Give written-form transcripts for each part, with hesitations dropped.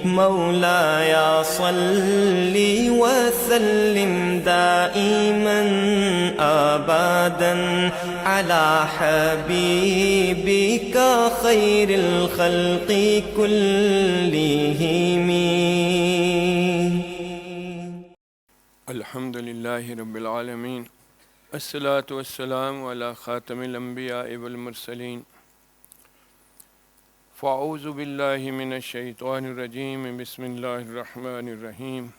مولاي صل وسلم دائما أبدا على حبيبك خير الخلق كلهم. الحمد لله رب العالمين، الصلاة والسلام على خاتم الأنبياء والمرسلين. فأعوذ بالله من الشيطان الرجيم، بسم الله الرحمن الرحيم.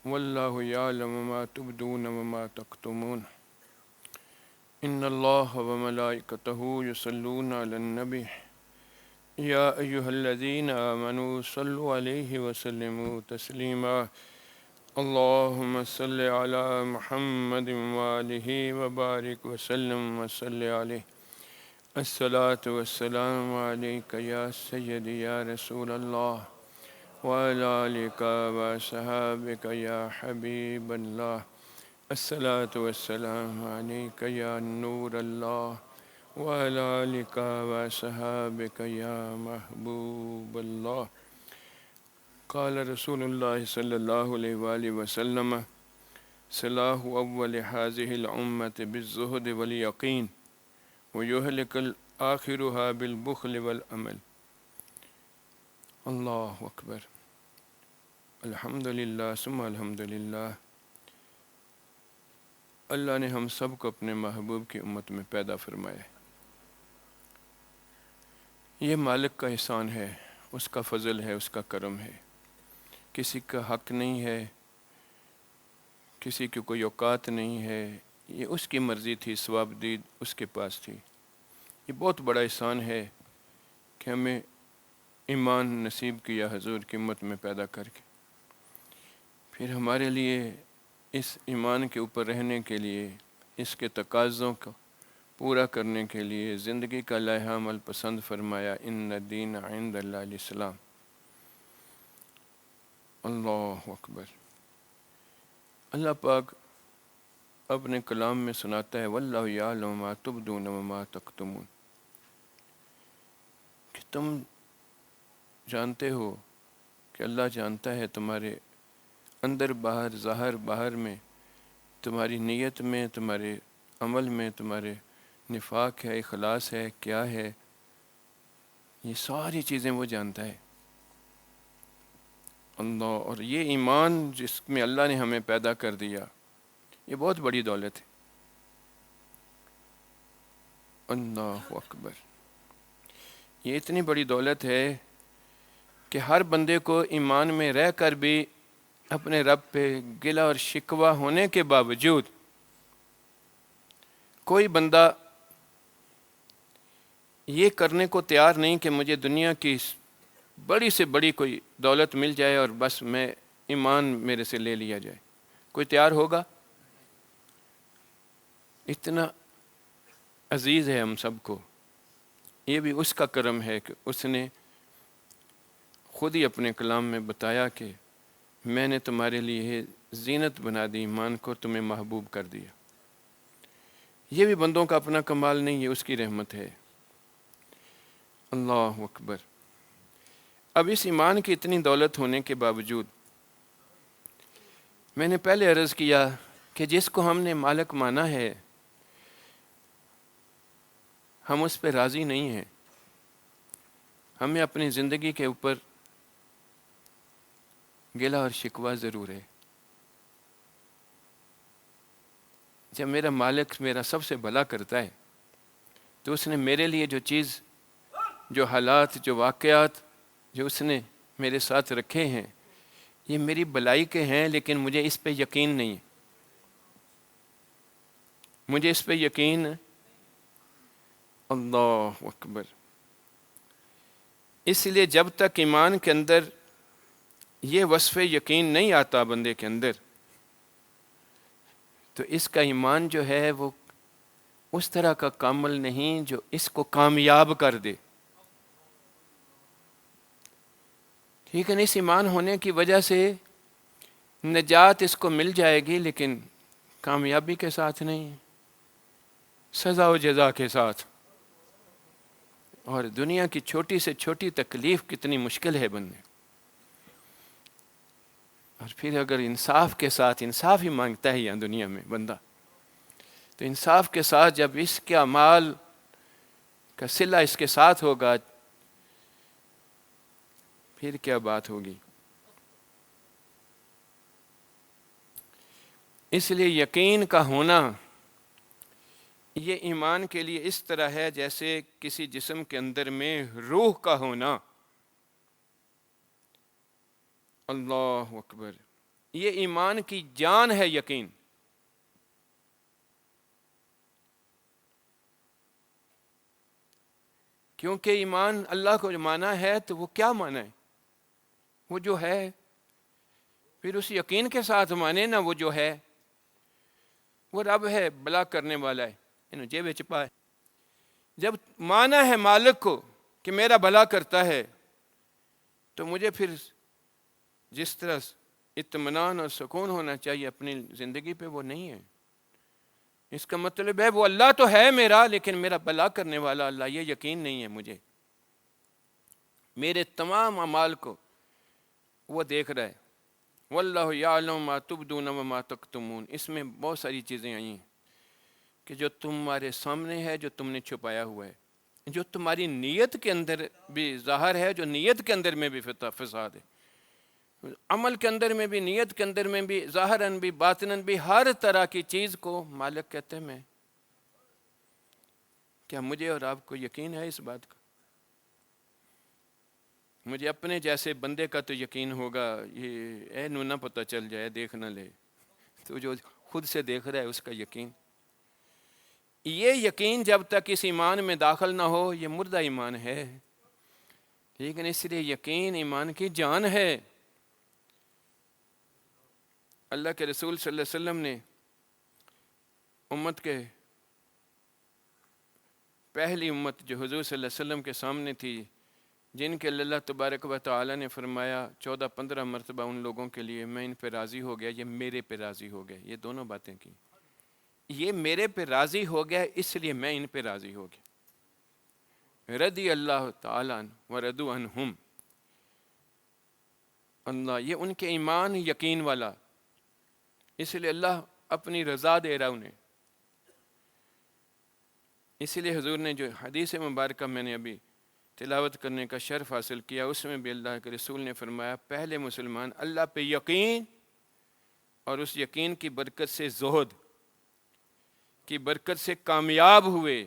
والله يعلم ما تبدون وما تكتمون. إن الله وملائكته يصلون على النبي يا أيها الذين آمنوا صلوا عليه وسلموا تسليما. اللهم صل على محمد وآله وبارك وسلم وصل عليه. الصلاة والسلام عليك يا سيدي يا رسول الله، وعلى آلك وصحابك يا حبيب الله. الصلاة والسلام عليك يا نور الله، وعلى آلك وصحابك يا محبوب الله. قال رسول الله صلى الله عليه وآله وسلم: صلاح أول هذه الأمة بالزهد واليقين، ويهلك آخرها بالبخل والعمل. اللہ اکبر. الحمدللہ ثم الحمدللہ. اللہ نے ہم سب کو اپنے محبوب کی امت میں پیدا فرمایا. یہ مالک کا احسان ہے، اس کا فضل ہے، اس کا کرم ہے. کسی کا حق نہیں ہے، کسی کی کوئی اوقات نہیں ہے. یہ اس کی مرضی تھی، ثواب دید اس کے پاس تھی. یہ بہت بڑا احسان ہے کہ ہمیں ایمان نصیب کیا حضور کی امت میں پیدا کر کے. پھر ہمارے لیے اس ایمان کے اوپر رہنے کے لیے، اس کے تقاضوں کو پورا کرنے کے لیے زندگی کا لائحہ عمل پسند فرمایا. ان الدین عند اللہ الاسلام. اللہ اکبر. اللہ پاک اپنے کلام میں سناتا ہے: واللہ یعلم ما تبدون وما تکتمون، کہ تم جانتے ہو کہ اللہ جانتا ہے تمہارے اندر باہر، ظاہر باہر میں، تمہاری نیت میں، تمہارے عمل میں، تمہارے نفاق ہے، اخلاص ہے، کیا ہے. یہ ساری چیزیں وہ جانتا ہے اللہ. اور یہ ایمان جس میں اللہ نے ہمیں پیدا کر دیا، یہ بہت بڑی دولت ہے. اللہ اکبر. یہ اتنی بڑی دولت ہے کہ ہر بندے کو ایمان میں رہ کر بھی اپنے رب پہ گلہ اور شکوہ ہونے کے باوجود کوئی بندہ یہ کرنے کو تیار نہیں کہ مجھے دنیا کی بڑی سے بڑی کوئی دولت مل جائے اور بس میں ایمان میرے سے لے لیا جائے. کوئی تیار ہوگا؟ اتنا عزیز ہے ہم سب کو. یہ بھی اس کا کرم ہے کہ اس نے خود ہی اپنے کلام میں بتایا کہ میں نے تمہارے لیے زینت بنا دی، ایمان کو تمہیں محبوب کر دیا. یہ بھی بندوں کا اپنا کمال نہیں، یہ اس کی رحمت ہے. اللہ اکبر. اب اس ایمان کی اتنی دولت ہونے کے باوجود میں نے پہلے عرض کیا کہ جس کو ہم نے مالک مانا ہے، ہم اس پہ راضی نہیں ہیں. ہمیں اپنی زندگی کے اوپر گلہ اور شکوہ ضرور ہے. جب میرا مالک میرا سب سے بھلا کرتا ہے تو اس نے میرے لیے جو چیز، جو حالات، جو واقعات جو اس نے میرے ساتھ رکھے ہیں، یہ میری بلائی کے ہیں، لیکن مجھے اس پہ یقین نہیں ہے. مجھے اس پہ یقین. اللہ اکبر. اس لیے جب تک ایمان کے اندر یہ وصف یقین نہیں آتا بندے کے اندر، تو اس کا ایمان جو ہے وہ اس طرح کا کامل نہیں جو اس کو کامیاب کر دے. ٹھیک ہے، اس ایمان ہونے کی وجہ سے نجات اس کو مل جائے گی، لیکن کامیابی کے ساتھ نہیں، سزا و جزا کے ساتھ. اور دنیا کی چھوٹی سے چھوٹی تکلیف کتنی مشکل ہے بننے. اور پھر اگر انصاف کے ساتھ، انصاف ہی مانگتا ہے یہاں دنیا میں بندہ، تو انصاف کے ساتھ جب اس کے اعمال کا صلہ اس کے ساتھ ہوگا، پھر کیا بات ہوگی۔ اس لیے یقین کا ہونا یہ ایمان کے لیے اس طرح ہے جیسے کسی جسم کے اندر میں روح کا ہونا۔ اللہ اکبر، یہ ایمان کی جان ہے یقین۔ کیونکہ ایمان اللہ کو جو مانا ہے تو وہ کیا مانا ہے؟ وہ جو ہے، پھر اس یقین کے ساتھ مانے نا وہ جو ہے، وہ رب ہے، بلا کرنے والا ہے، انہوں جیب چپا ہے۔ جب مانا ہے مالک کو کہ میرا بھلا کرتا ہے، تو مجھے پھر جس طرح اطمینان اور سکون ہونا چاہیے اپنی زندگی پہ، وہ نہیں ہے۔ اس کا مطلب ہے وہ اللہ تو ہے میرا، لیکن میرا بھلا کرنے والا اللہ، یہ یقین نہیں ہے مجھے۔ میرے تمام اعمال کو وہ دیکھ رہا ہے۔ واللہ یعلم ما تبدون وما تکتمون، اس میں بہت ساری چیزیں آئی ہیں کہ جو تمہارے سامنے ہے، جو تم نے چھپایا ہوا ہے، جو تمہاری نیت کے اندر بھی ظاہر ہے، جو نیت کے اندر میں بھی فساد ہے، عمل کے اندر میں بھی، نیت کے اندر میں بھی، ظاہراً بھی، باطناً بھی، ہر طرح کی چیز کو مالک کہتے ہیں میں۔ کیا مجھے اور آپ کو یقین ہے اس بات کا؟ مجھے اپنے جیسے بندے کا تو یقین ہوگا، یہ نہ پتہ چل جائے، دیکھ نہ لے، تو جو خود سے دیکھ رہا ہے اس کا یقین۔ یہ یقین جب تک اس ایمان میں داخل نہ ہو، یہ مردہ ایمان ہے۔ لیکن اس لیے یقین ایمان کی جان ہے۔ اللہ کے رسول صلی اللہ علیہ وسلم نے امت کے پہلی امت جو حضور صلی اللہ علیہ وسلم کے سامنے تھی، جن کے اللہ تبارک و تعالی نے فرمایا 14-15 مرتبہ ان لوگوں کے لیے میں ان پہ راضی ہو گیا، یہ میرے پہ راضی ہو گئے، یہ دونوں باتیں کی۔ یہ میرے پہ راضی ہو گیا اس لیے میں ان پہ راضی ہو گیا۔ رضی اللہ تعالیٰ عنہ ورضوا عنہم، اللہ یہ ان کے ایمان یقین والا، اس لیے اللہ اپنی رضا دے رہا انہیں۔ اس لیے حضور نے جو حدیث مبارکہ میں نے ابھی تلاوت کرنے کا شرف حاصل کیا، اس میں بھی اللہ کے رسول نے فرمایا پہلے مسلمان اللہ پہ یقین اور اس یقین کی برکت سے زہد کی برکت سے کامیاب ہوئے،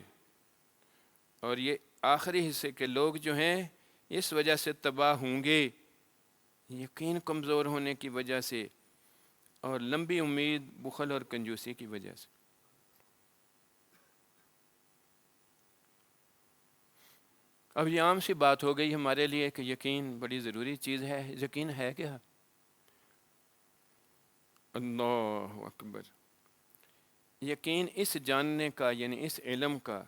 اور یہ آخری حصے کے لوگ جو ہیں اس وجہ سے تباہ ہوں گے، یقین کمزور ہونے کی وجہ سے اور لمبی امید، بخل اور کنجوسی کی وجہ سے۔ اب یہ عام سی بات ہو گئی ہمارے لیے کہ یقین بڑی ضروری چیز ہے۔ یقین ہے کیا؟ اللہ اکبر، یقین اس جاننے کا، یعنی اس علم کا،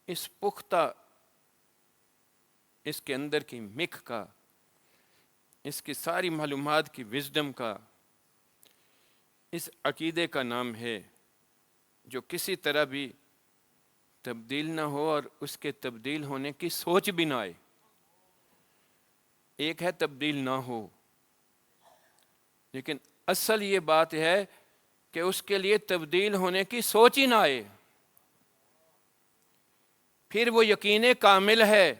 اس پختہ، اس کے اندر کی مکھ کا، اس کی ساری معلومات کی وزڈم کا، اس عقیدے کا نام ہے جو کسی طرح بھی تبدیل نہ ہو اور اس کے تبدیل ہونے کی سوچ بھی نہ آئے۔ ایک ہے تبدیل نہ ہو، لیکن اصل یہ بات ہے کہ اس کے لیے تبدیل ہونے کی سوچ ہی نہ آئے، پھر وہ یقین کامل ہے۔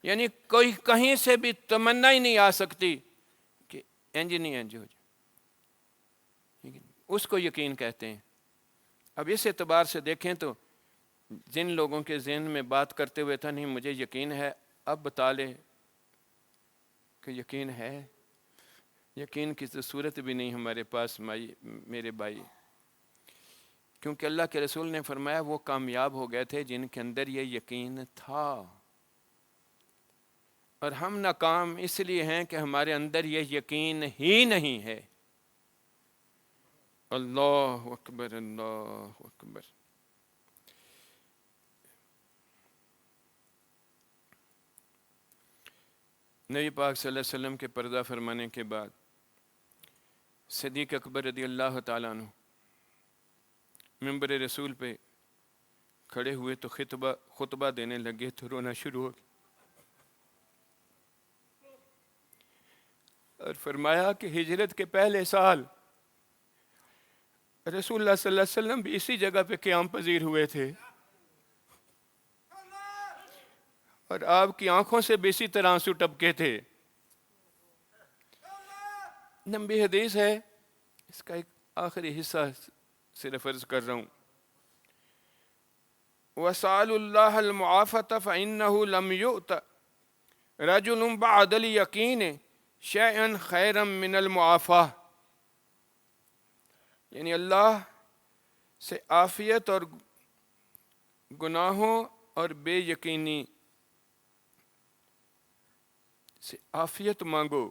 یعنی کوئی کہیں سے بھی تمنا ہی نہیں آ سکتی کہ انج نہیں انج ہو جائے، اس کو یقین کہتے ہیں۔ اب اس اعتبار سے دیکھیں تو جن لوگوں کے ذہن میں بات کرتے ہوئے تھا نہیں مجھے یقین ہے، اب بتا لے کہ یقین ہے۔ یقین کی تو صورت بھی نہیں ہمارے پاس میرے بھائی، کیونکہ اللہ کے رسول نے فرمایا وہ کامیاب ہو گئے تھے جن کے اندر یہ یقین تھا، اور ہم ناکام اس لیے ہیں کہ ہمارے اندر یہ یقین ہی نہیں ہے۔ اللہ اکبر، اللہ اکبر۔ نبی پاک صلی اللہ علیہ وسلم کے پردہ فرمانے کے بعد صدیق اکبر رضی اللہ تعالیٰ عنہ منبر رسول پہ کھڑے ہوئے تو خطبہ دینے لگے تو رونا شروع ہو گیا۔ اور فرمایا کہ ہجرت کے پہلے سال رسول اللہ صلی اللہ علیہ وسلم بھی اسی جگہ پہ قیام پذیر ہوئے تھے، اور آپ کی آنکھوں سے بھی اسی طرح آنسو ٹپکے تھے۔ لمبی حدیث ہے، اس کا ایک آخری حصہ صرف عرض کر رہا ہوں۔ وَسَأَلُوا اللَّهَ الْمُعَافَةَ فَإِنَّهُ لَمْ يُؤْتَ رَجُلٌ بَعْدَ الْيَقِينِ شَيْئًا خَيْرًا مِنَ الْمُعَافَاةِ، یعنی اللہ سے عافیت اور گناہوں اور بے یقینی سے عافیت مانگو۔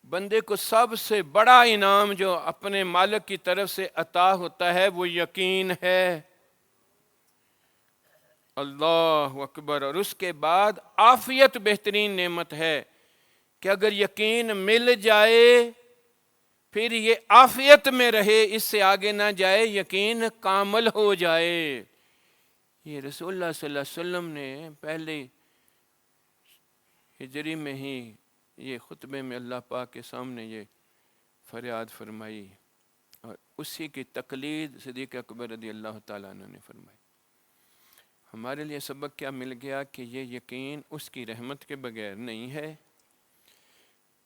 بندے کو سب سے بڑا انعام جو اپنے مالک کی طرف سے عطا ہوتا ہے وہ یقین ہے۔ اللہ اکبر۔ اور اس کے بعد عافیت بہترین نعمت ہے کہ اگر یقین مل جائے پھر یہ عافیت میں رہے، اس سے آگے نہ جائے، یقین کامل ہو جائے۔ یہ رسول اللہ صلی اللہ علیہ وسلم نے پہلے ہجری میں ہی یہ خطبے میں اللہ پاک کے سامنے یہ فریاد فرمائی، اور اسی کی تقلید صدیق اکبر رضی اللہ تعالیٰ عنہ نے فرمائی۔ ہمارے لیے سبق کیا مل گیا کہ یہ یقین اس کی رحمت کے بغیر نہیں ہے،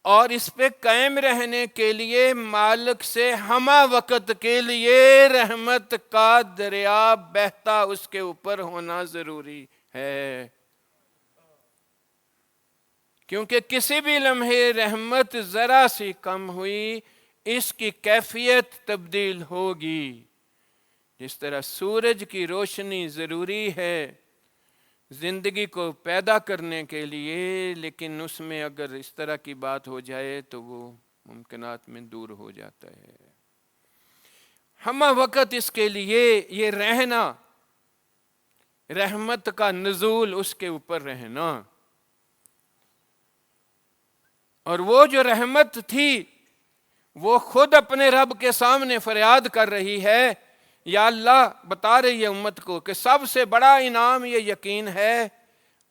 اور اس پہ قائم رہنے کے لیے مالک سے ہمہ وقت کے لیے رحمت کا دریا بہتا اس کے اوپر ہونا ضروری ہے، کیونکہ کسی بھی لمحے رحمت ذرا سی کم ہوئی اس کی کیفیت تبدیل ہوگی۔ جس طرح سورج کی روشنی ضروری ہے زندگی کو پیدا کرنے کے لیے، لیکن اس میں اگر اس طرح کی بات ہو جائے تو وہ ممکنات میں دور ہو جاتا ہے۔ ہمہ وقت اس کے لیے یہ رہنا، رحمت کا نزول اس کے اوپر رہنا، اور وہ جو رحمت تھی وہ خود اپنے رب کے سامنے فریاد کر رہی ہے، یا اللہ بتا رہی ہے امت کو کہ سب سے بڑا انعام یہ یقین ہے،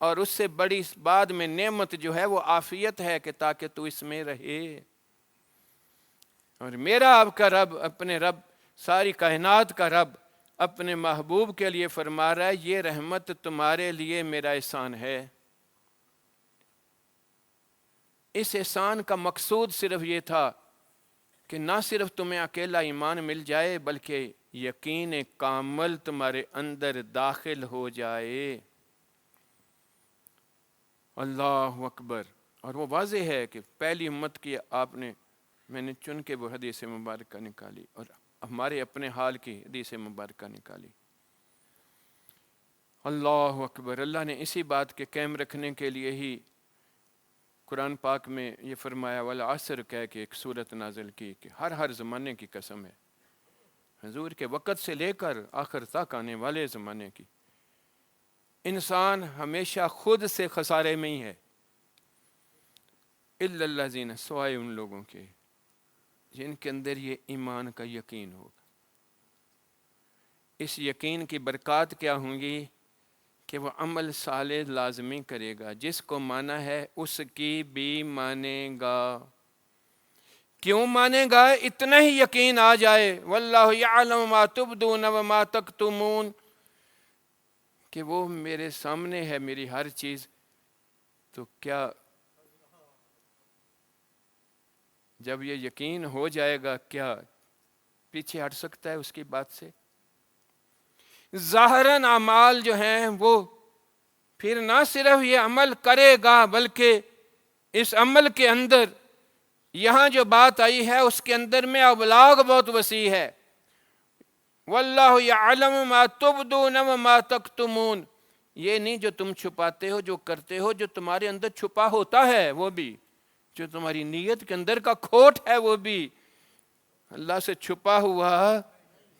اور اس سے بڑی بعد میں نعمت جو ہے وہ عافیت ہے کہ تاکہ تو اس میں رہے۔ اور میرا آپ کا رب، اپنے رب، ساری کائنات کا رب اپنے محبوب کے لیے فرما رہا ہے یہ رحمت تمہارے لیے میرا احسان ہے۔ اس احسان کا مقصود صرف یہ تھا کہ نہ صرف تمہیں اکیلا ایمان مل جائے بلکہ یقین کامل تمہارے اندر داخل ہو جائے۔ اللہ اکبر۔ اور وہ واضح ہے کہ پہلی امت کی میں نے چن کے وہ حدیث مبارکہ نکالی اور ہمارے اپنے حال کی حدیث مبارکہ نکالی۔ اللہ اکبر۔ اللہ نے اسی بات کے قائم رکھنے کے لیے ہی قرآن پاک میں یہ فرمایا والعصر کہہ کے ایک سورت نازل کی کہ ہر زمانے کی قسم ہے، حضور کے وقت سے لے کر آخر تک آنے والے زمانے کی۔ انسان ہمیشہ خود سے خسارے میں ہی ہے، الا الذین، سوائے ان لوگوں کے جن کے اندر یہ ایمان کا یقین ہوگا۔ اس یقین کی برکات کیا ہوں گی کہ وہ عمل صالح لازمی کرے گا، جس کو مانا ہے اس کی بھی مانے گا۔ کیوں مانے گا؟ اتنا ہی یقین آ جائے واللہ یعلم ما تبدون وما تکتمون، کہ وہ میرے سامنے ہے میری ہر چیز، تو کیا جب یہ یقین ہو جائے گا کیا پیچھے ہٹ سکتا ہے اس کی بات سے؟ ظاہراً اعمال جو ہیں وہ پھر نہ صرف یہ عمل کرے گا بلکہ اس عمل کے اندر یہاں جو بات آئی ہے اس کے اندر میں ابلاغ بہت وسیع ہے۔ واللہ یعلم ما تبدون وما تکتمون، یہ نہیں جو تم چھپاتے ہو، جو کرتے ہو، جو تمہارے اندر چھپا ہوتا ہے وہ بھی، جو تمہاری نیت کے اندر کا کھوٹ ہے وہ بھی اللہ سے چھپا ہوا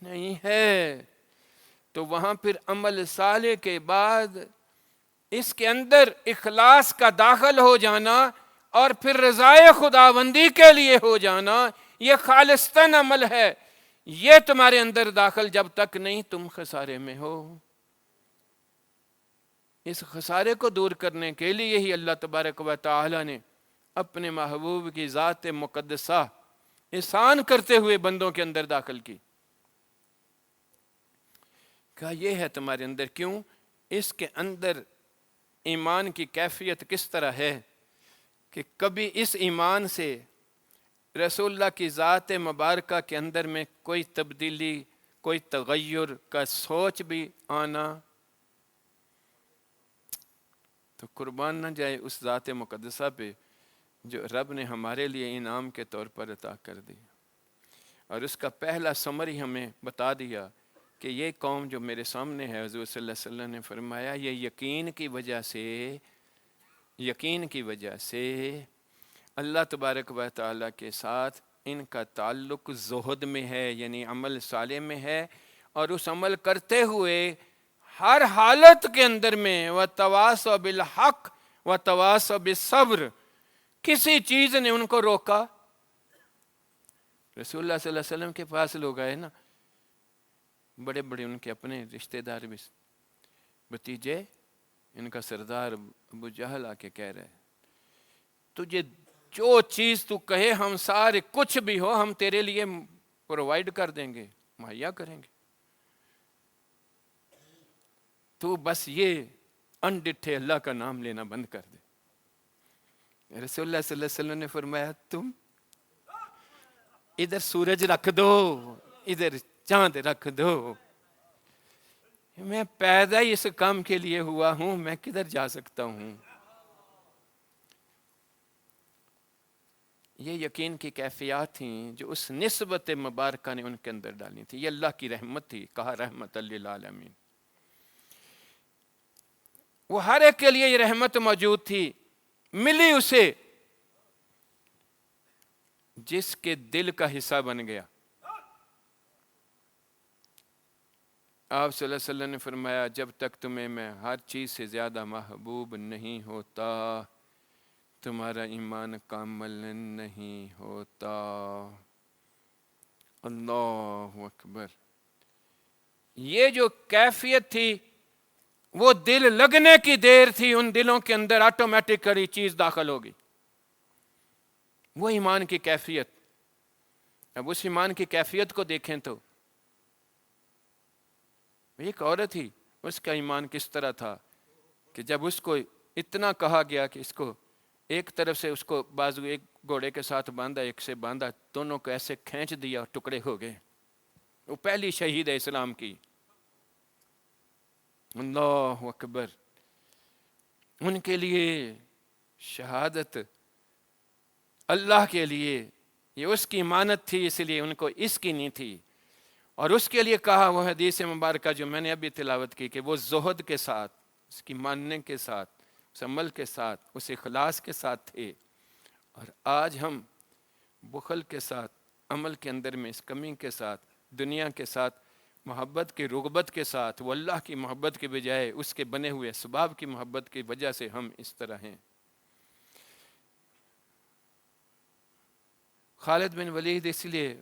نہیں ہے۔ تو وہاں پھر عمل صالح کے بعد اس کے اندر اخلاص کا داخل ہو جانا اور پھر رضائے خداوندی کے لیے ہو جانا، یہ خالصتاً عمل ہے۔ یہ تمہارے اندر داخل جب تک نہیں تم خسارے میں ہو۔ اس خسارے کو دور کرنے کے لیے ہی اللہ تبارک و تعالی نے اپنے محبوب کی ذات مقدسہ احسان کرتے ہوئے بندوں کے اندر داخل کی. کہا یہ ہے تمہارے اندر. کیوں؟ اس کے اندر ایمان کی کیفیت کس طرح ہے کہ کبھی اس ایمان سے رسول اللہ کی ذات مبارکہ کے اندر میں کوئی تبدیلی، کوئی تغیر کا سوچ بھی آنا. تو قربان نہ جائے اس ذات مقدسہ پہ جو رب نے ہمارے لیے انعام کے طور پر عطا کر دی. اور اس کا پہلا سمری ہمیں بتا دیا کہ یہ قوم جو میرے سامنے ہے، حضور صلی اللہ علیہ وسلم نے فرمایا یہ یقین کی وجہ سے اللہ تبارک و تعالیٰ کے ساتھ ان کا تعلق زہد میں ہے، یعنی عمل صالح میں ہے، اور اس عمل کرتے ہوئے ہر حالت کے اندر میں وَتَوَاصَوْا بِالْحَقِّ وَتَوَاصَوْا بِالصَّبْرِ، کسی چیز نے ان کو روکا. رسول اللہ صلی اللہ علیہ وسلم کے پاس لوگ آئے نا، بڑے بڑے ان کے اپنے رشتہ دار بھی، بھتیجے، ان کا سردار ابو جہل آ کے کہہ رہے تجھے جو چیز تو کہے ہم سارے، کچھ بھی ہو ہم تیرے لیے پرووائڈ کر دیں گے، مہیا کریں گے، تو بس یہ انڈٹھے اللہ کا نام لینا بند کر دے. رسول اللہ صلی اللہ علیہ وسلم نے فرمایا تم ادھر سورج رکھ دو، ادھر چاند رکھ دو، میں پیدا ہی اس کام کے لیے ہوا ہوں، میں کدھر جا سکتا ہوں. یہ یقین کی کیفیات تھیں جو اس نسبت مبارکہ نے ان کے اندر ڈالی تھی. یہ اللہ کی رحمت تھی، کہا رحمت للعالمین. وہ ہر ایک کے لیے یہ رحمت موجود تھی، ملی اسے جس کے دل کا حصہ بن گیا. آپ صلی اللہ علیہ وسلم نے فرمایا جب تک تمہیں میں ہر چیز سے زیادہ محبوب نہیں ہوتا تمہارا ایمان کامل نہیں ہوتا. اللہ اکبر. یہ جو کیفیت تھی وہ دل لگنے کی دیر تھی، ان دلوں کے اندر آٹومیٹکلی چیز داخل ہوگی، وہ ایمان کی کیفیت. اب اس ایمان کی کیفیت کو دیکھیں تو ایک عورت تھی، اس کا ایمان کس طرح تھا کہ جب اس کو اتنا کہا گیا کہ اس کو ایک طرف سے اس کو بازو ایک گھوڑے کے ساتھ باندھا، ایک سے باندھا، دونوں کو ایسے کھینچ دیا اور ٹکڑے ہو گئے. وہ پہلی شہید ہے اسلام کی. اللہ اکبر. ان کے لیے شہادت اللہ کے لیے یہ اس کی امانت تھی، اس لیے ان کو اس کی نہیں تھی. اور اس کے لیے کہا وہ حدیث مبارکہ جو میں نے ابھی تلاوت کی کہ وہ زہد کے ساتھ، اس کی ماننے کے ساتھ، اس عمل کے ساتھ، اس اخلاص کے ساتھ تھے. اور آج ہم بخل کے ساتھ، عمل کے اندر میں اس کمی کے ساتھ، دنیا کے ساتھ، محبت کی رغبت کے ساتھ، وہ اللہ کی محبت کے بجائے اس کے بنے ہوئے اسباب کی محبت کی وجہ سے ہم اس طرح ہیں. خالد بن ولید، اس لیے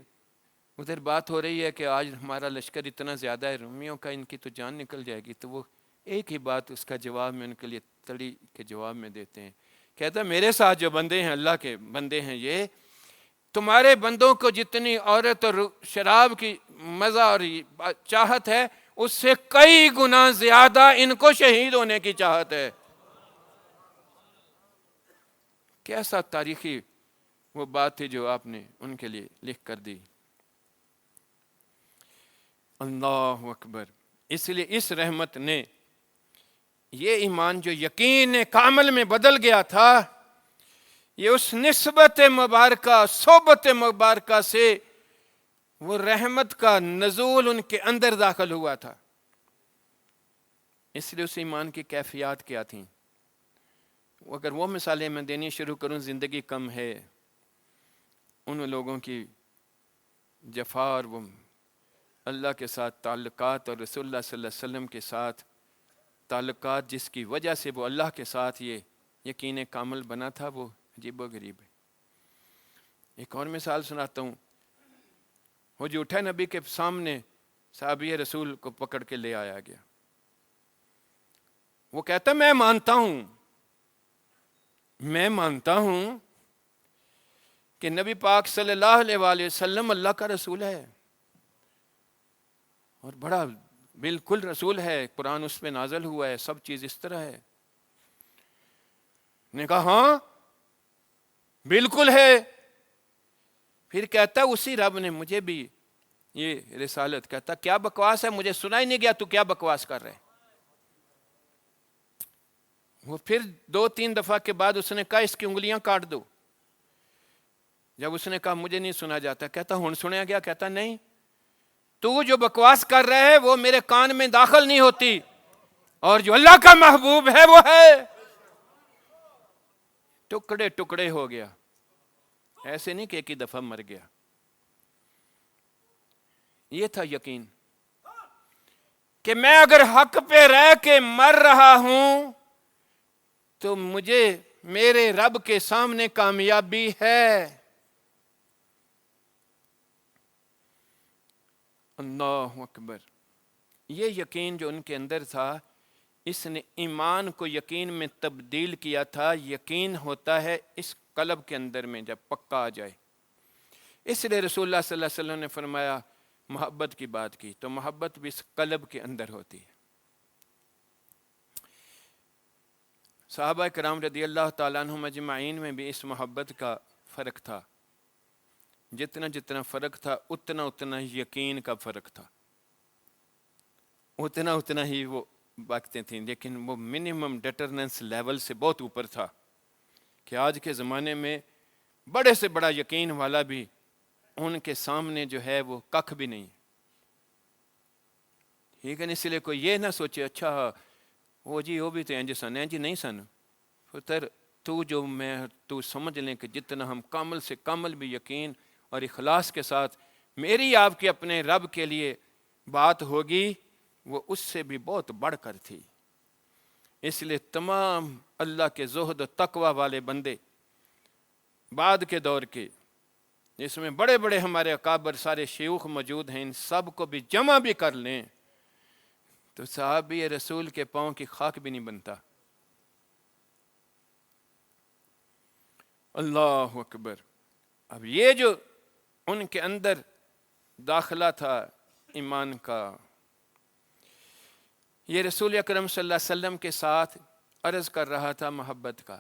ادھر بات ہو رہی ہے کہ آج ہمارا لشکر اتنا زیادہ ہے، رومیوں کا ان کی تو جان نکل جائے گی، تو وہ ایک ہی بات اس کا جواب میں ان کے لیے تڑی کے جواب میں دیتے ہیں. کہتا ہے میرے ساتھ جو بندے ہیں، اللہ کے بندے ہیں، یہ تمہارے بندوں کو جتنی عورت اور شراب کی مزہ اور چاہت ہے اس سے کئی گنا زیادہ ان کو شہید ہونے کی چاہت ہے. کیسا تاریخی وہ بات تھی جو آپ نے ان کے لیے لکھ کر دی. اللہ اکبر. اس لیے اس رحمت نے یہ ایمان جو یقین کامل میں بدل گیا تھا، یہ اس نسبت مبارکہ، صحبت مبارکہ سے وہ رحمت کا نزول ان کے اندر داخل ہوا تھا. اس لیے اس ایمان کی کیفیات کیا تھیں. اگر وہ مثالیں میں دینی شروع کروں، زندگی کم ہے ان لوگوں کی جفا اور وہ اللہ کے ساتھ تعلقات اور رسول اللہ صلی اللہ علیہ وسلم کے ساتھ تعلقات جس کی وجہ سے وہ اللہ کے ساتھ یہ یقین کامل بنا تھا، وہ عجیب و غریب ہے. ایک اور مثال سناتا ہوں. وہ جھوٹا نبی کے سامنے صحابی رسول کو پکڑ کے لے آیا گیا. وہ کہتا میں مانتا ہوں کہ نبی پاک صلی اللہ علیہ وآلہ وسلم اللہ کا رسول ہے اور بڑا بالکل رسول ہے، قرآن اس پہ نازل ہوا ہے، سب چیز اس طرح ہے۔ نے کہا ہاں بالکل ہے۔ پھر کہتا اسی رب نے مجھے بھی یہ رسالت، کہتا کیا بکواس ہے، مجھے سنا ہی نہیں گیا تو کیا بکواس کر رہے۔ وہ پھر 2-3 دفعہ کے بعد اس نے کہا اس کی انگلیاں کاٹ دو۔ جب اس نے کہا مجھے نہیں سنا جاتا، کہتا ہن سنیا گیا؟ کہتا نہیں، تو جو بکواس کر رہے ہے وہ میرے کان میں داخل نہیں ہوتی، اور جو اللہ کا محبوب ہے وہ ہے۔ ٹکڑے ٹکڑے ہو گیا، ایسے نہیں کہ ایک ہی دفعہ مر گیا۔ یہ تھا یقین کہ میں اگر حق پہ رہ کے مر رہا ہوں تو مجھے میرے رب کے سامنے کامیابی ہے۔ اللہ اکبر۔ یہ یقین جو ان کے اندر تھا، اس نے ایمان کو یقین میں تبدیل کیا تھا۔ یقین ہوتا ہے اس قلب کے اندر میں جب پکا آ جائے۔ اس لیے رسول اللہ صلی اللہ علیہ وسلم نے فرمایا، محبت کی بات کی تو محبت بھی اس قلب کے اندر ہوتی ہے۔ صحابہ کرام رضی اللہ تعالیٰ عنہم اجمعین میں بھی اس محبت کا فرق تھا۔ جتنا جتنا فرق تھا اتنا اتنا یقین کا فرق تھا، اتنا اتنا ہی وہ باتیں تھیں، لیکن وہ منیمم ڈیٹرننس لیول سے بہت اوپر تھا کہ آج کے زمانے میں بڑے سے بڑا یقین والا بھی ان کے سامنے جو ہے وہ ککھ بھی نہیں۔ ٹھیک ہے، اس لیے کوئی یہ نہ سوچے اچھا وہ جی وہ بھی تو انج سن، انج نہیں سن۔ پتر تو سمجھ لیں کہ جتنا ہم کامل سے کامل بھی یقین اور اخلاص کے ساتھ میری آپ کے اپنے رب کے لیے بات ہوگی، وہ اس سے بھی بہت بڑھ کر تھی۔ اس لیے تمام اللہ کے زہد و تقوی والے بندے بعد کے دور کے، جس میں بڑے بڑے ہمارے اکابر سارے شیوخ موجود ہیں، ان سب کو بھی جمع بھی کر لیں تو صحابی رسول کے پاؤں کی خاک بھی نہیں بنتا۔ اللہ اکبر۔ اب یہ جو ان کے اندر داخلہ تھا ایمان کا، یہ رسول اکرم صلی اللہ علیہ وسلم کے ساتھ عرض کر رہا تھا محبت کا۔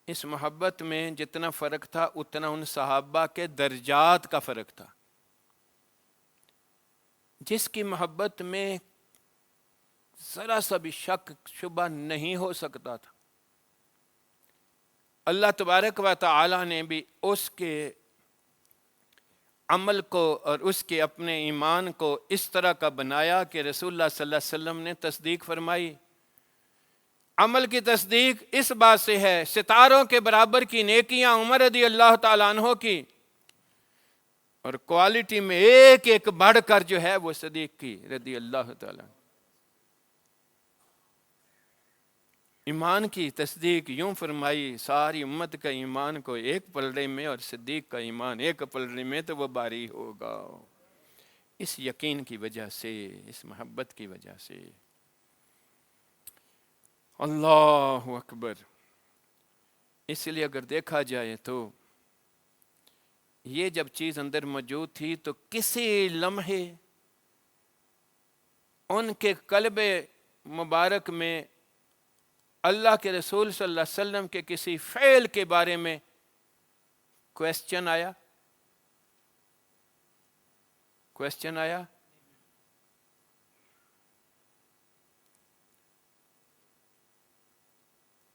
اس محبت میں جتنا فرق تھا اتنا ان صحابہ کے درجات کا فرق تھا۔ جس کی محبت میں ذرا سا بھی شک شبہ نہیں ہو سکتا تھا، اللہ تبارک و تعالی نے بھی اس کے عمل کو اور اس کے اپنے ایمان کو اس طرح کا بنایا کہ رسول اللہ صلی اللہ علیہ وسلم نے تصدیق فرمائی۔ عمل کی تصدیق اس بات سے ہے، ستاروں کے برابر کی نیکیاں عمر رضی اللہ تعالیٰ عنہ کی، اور کوالٹی میں ایک ایک بڑھ کر جو ہے وہ صدیق کی رضی اللہ تعالیٰ۔ ایمان کی تصدیق یوں فرمائی، ساری امت کا ایمان کو ایک پلڑے میں اور صدیق کا ایمان ایک پلڑے میں تو وہ باری ہوگا۔ اس یقین کی وجہ سے، اس محبت کی وجہ سے۔ اللہ اکبر۔ اس لیے اگر دیکھا جائے تو یہ جب چیز اندر موجود تھی تو کسی لمحے ان کے قلب مبارک میں اللہ کے رسول صلی اللہ علیہ وسلم کے کسی فعل کے بارے میں کویسچن آیا؟ کویسچن آیا؟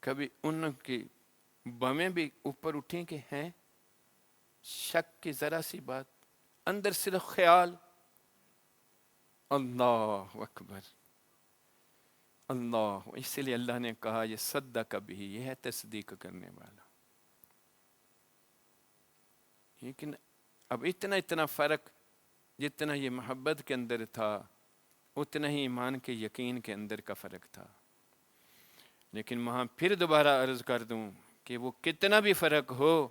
کبھی ان کی بمیں بھی اوپر اٹھیں کہ ہیں شک کی ذرا سی بات، اندر صرف خیال؟ اللہ اکبر، اللہ۔ اس لیے اللہ نے کہا یہ صدق بھی، یہ ہے تصدیق کرنے والا۔ لیکن اب اتنا فرق جتنا یہ محبت کے اندر تھا اتنا ہی ایمان کے یقین کے اندر کا فرق تھا۔ لیکن وہاں پھر دوبارہ عرض کر دوں کہ وہ کتنا بھی فرق ہو،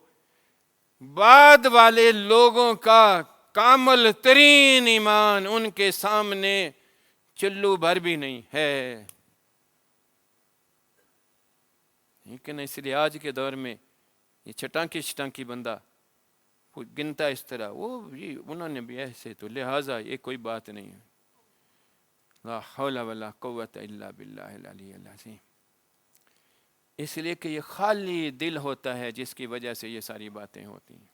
بعد والے لوگوں کا کامل ترین ایمان ان کے سامنے چلو بھر بھی نہیں ہے۔ لیکن اس لیے آج کے دور میں یہ چھٹانکی بندہ وہ گنتا اس طرح، وہ یہ انہوں نے بھی ایسے، تو لہٰذا یہ کوئی بات نہیں ہے۔ لا حول ولا قوت الا باللہ العلی العظیم۔ اس لیے کہ یہ خالی دل ہوتا ہے جس کی وجہ سے یہ ساری باتیں ہوتی ہیں۔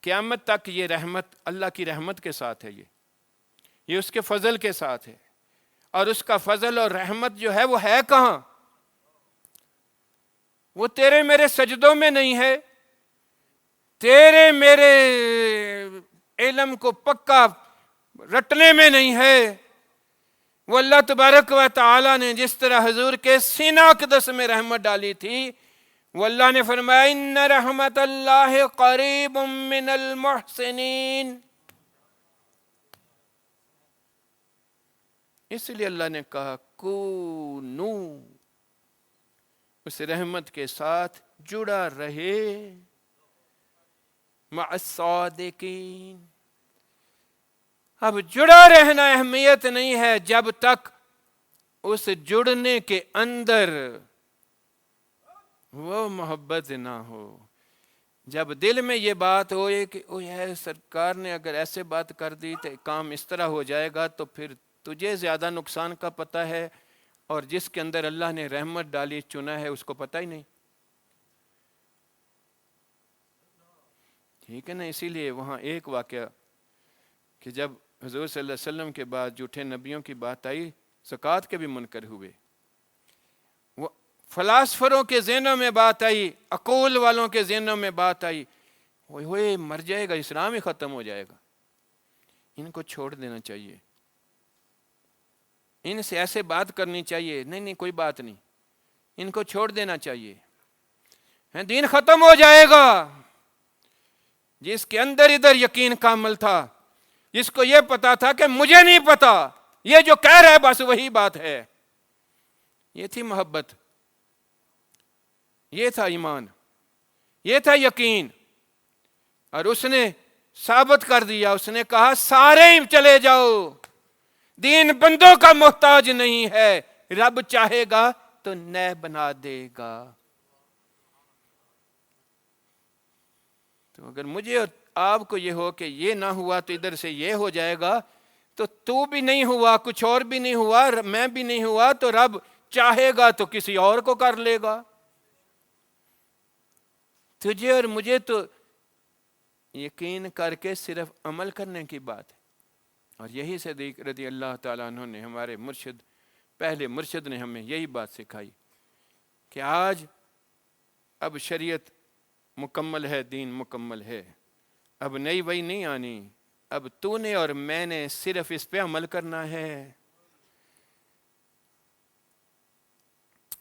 قیامت تک یہ رحمت اللہ کی رحمت کے ساتھ ہے، یہ اس کے فضل کے ساتھ ہے، اور اس کا فضل اور رحمت جو ہے وہ ہے کہاں؟ وہ تیرے میرے سجدوں میں نہیں ہے، تیرے میرے علم کو پکا رٹنے میں نہیں ہے۔ وہ اللہ تبارک و تعالی نے جس طرح حضور کے سینہ اقدس میں رحمت ڈالی تھی، وہ اللہ نے فرمایا ان رحمت اللہ قریب من المحسنین۔ اس لیے اللہ نے کہا کونو، اس رحمت کے ساتھ جڑا رہے، مع الصادقین۔ اب جڑا رہنا اہمیت نہیں ہے جب تک اس جڑنے کے اندر وہ محبت نہ ہو۔ جب دل میں یہ بات ہوئے کہ او ہے سرکار نے اگر ایسے بات کر دی تو کام اس طرح ہو جائے گا، تو پھر تجھے زیادہ نقصان کا پتہ ہے، اور جس کے اندر اللہ نے رحمت ڈالی چنا ہے اس کو پتہ ہی نہیں، ٹھیک ہے نا۔ اسی لیے وہاں ایک واقعہ کہ جب حضور صلی اللہ علیہ وسلم کے بعد جھوٹے نبیوں کی بات آئی، زکوٰۃ کے بھی منکر ہوئے، وہ فلاسفروں کے ذہنوں میں بات آئی، عقول والوں کے ذہنوں میں بات آئی، ہوئے مر جائے گا، اسلام ہی ختم ہو جائے گا، ان کو چھوڑ دینا چاہیے، ان سے ایسے بات کرنی چاہیے، نہیں کوئی بات نہیں، ان کو چھوڑ دینا چاہیے، دین ختم ہو جائے گا۔ جس کے اندر ادھر یقین کامل تھا، جس کو یہ پتا تھا کہ مجھے نہیں پتا، یہ جو کہہ رہا ہے بس وہی بات ہے، یہ تھی محبت، یہ تھا ایمان، یہ تھا یقین، اور اس نے ثابت کر دیا، اس نے کہا سارے ہی چلے جاؤ، دین بندوں کا محتاج نہیں ہے، رب چاہے گا تو نئے بنا دے گا۔ تو اگر مجھے اور آپ کو یہ ہو کہ یہ نہ ہوا تو ادھر سے یہ ہو جائے گا، تو بھی نہیں ہوا، کچھ اور بھی نہیں ہوا، میں بھی نہیں ہوا، تو رب چاہے گا تو کسی اور کو کر لے گا۔ تجھے اور مجھے تو یقین کر کے صرف عمل کرنے کی بات ہے، اور یہی صدیق رضی اللہ تعالیٰ عنہ نے، ہمارے مرشد، پہلے مرشد نے ہمیں یہی بات سکھائی کہ آج اب شریعت مکمل ہے، دین مکمل ہے، اب نئی وہی نہیں آنی، اب تو نے اور میں نے صرف اس پہ عمل کرنا ہے۔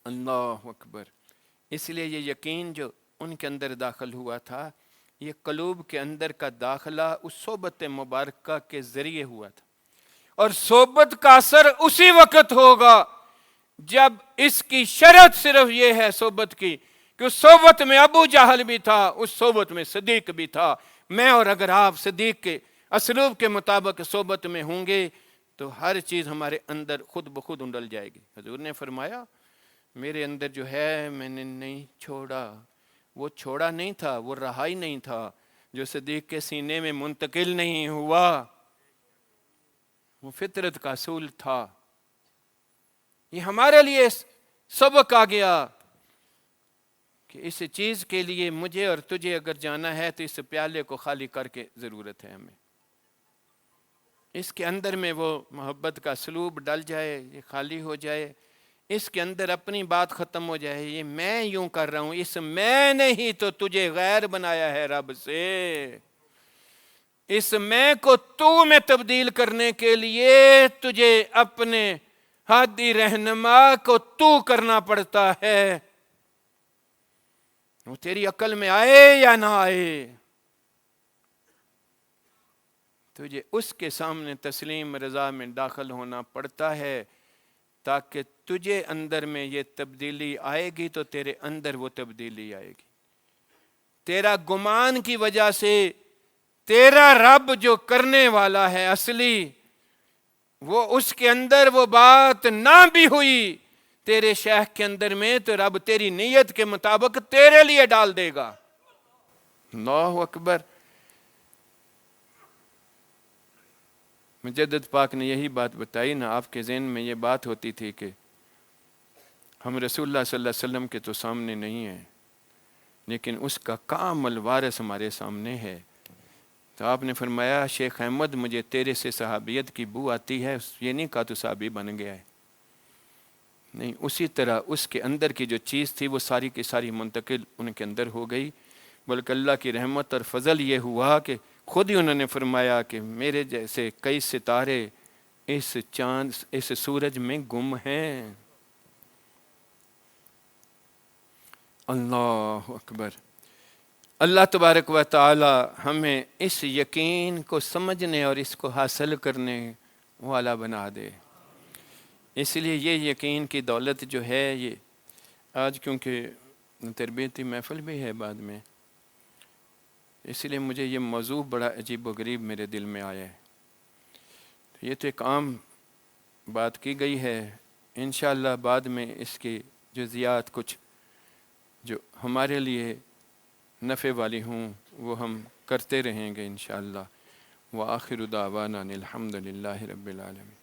اللہ اکبر۔ اس لیے یہ یقین جو ان کے اندر داخل ہوا تھا، یہ قلوب کے اندر کا داخلہ اس صحبت مبارکہ کے ذریعے ہوا تھا، اور صحبت کا اثر اسی وقت ہوگا جب اس کی شرط صرف یہ ہے صحبت کی کہ اس صحبت میں ابو جہل بھی تھا، اس صحبت میں صدیق بھی تھا۔ میں اور اگر آپ صدیق کے اسلوب کے مطابق صحبت میں ہوں گے تو ہر چیز ہمارے اندر خود بخود انڈل جائے گی۔ حضور نے فرمایا میرے اندر جو ہے میں نے نہیں چھوڑا، وہ چھوڑا نہیں تھا، وہ رہا ہی نہیں تھا، جو صدیق کے سینے میں منتقل نہیں ہوا، وہ فطرت کا اصول تھا۔ یہ ہمارے لیے سبق آ گیا کہ اس چیز کے لیے مجھے اور تجھے اگر جانا ہے تو اس پیالے کو خالی کر کے ضرورت ہے ہمیں، اس کے اندر میں وہ محبت کا سلوب ڈل جائے، یہ خالی ہو جائے، اس کے اندر اپنی بات ختم ہو جائے، یہ میں یوں کر رہا ہوں، اس میں نے ہی تو تجھے غیر بنایا ہے رب سے، اس میں کو تو میں تبدیل کرنے کے لیے تجھے اپنے ہادی رہنما کو تو کرنا پڑتا ہے، وہ تیری عقل میں آئے یا نہ آئے، تجھے اس کے سامنے تسلیم رضا میں داخل ہونا پڑتا ہے، تاکہ تجھے اندر میں یہ تبدیلی آئے گی تو تیرے اندر وہ تبدیلی آئے گی۔ تیرا گمان کی وجہ سے تیرا رب جو کرنے والا ہے اصلی، وہ اس کے اندر وہ بات نہ بھی ہوئی، تیرے شیخ کے اندر میں تو رب تیری نیت کے مطابق تیرے لیے ڈال دے گا۔ اللہ اکبر۔ مجدد پاک نے یہی بات بتائی نا، آپ کے ذہن میں یہ بات ہوتی تھی کہ ہم رسول اللہ صلی اللہ علیہ وسلم کے تو سامنے نہیں ہیں، لیکن اس کا کامل وارث ہمارے سامنے ہے۔ تو آپ نے فرمایا شیخ احمد مجھے تیرے سے صحابیت کی بو آتی ہے، یہ نہیں کہا تو صحابی بن گیا ہے، نہیں، اسی طرح اس کے اندر کی جو چیز تھی وہ ساری کی ساری منتقل ان کے اندر ہو گئی، بلکہ اللہ کی رحمت اور فضل یہ ہوا کہ خود ہی انہوں نے فرمایا کہ میرے جیسے کئی ستارے اس چاند اس سورج میں گم ہیں۔ اللہ اکبر۔ اللہ تبارک و تعالی ہمیں اس یقین کو سمجھنے اور اس کو حاصل کرنے والا بنا دے۔ اس لیے یہ یقین کی دولت جو ہے، یہ آج کیونکہ تربیتی محفل بھی ہے بعد میں، اس لیے مجھے یہ موضوع بڑا عجیب و غریب میرے دل میں آیا ہے۔ یہ تو ایک عام بات کی گئی ہے، انشاءاللہ بعد میں اس کی جزیات کچھ جو ہمارے لیے نفع والی ہوں وہ ہم کرتے رہیں گے انشاءاللہ۔ وآخر دعوانا الحمد للہ رب العالمین۔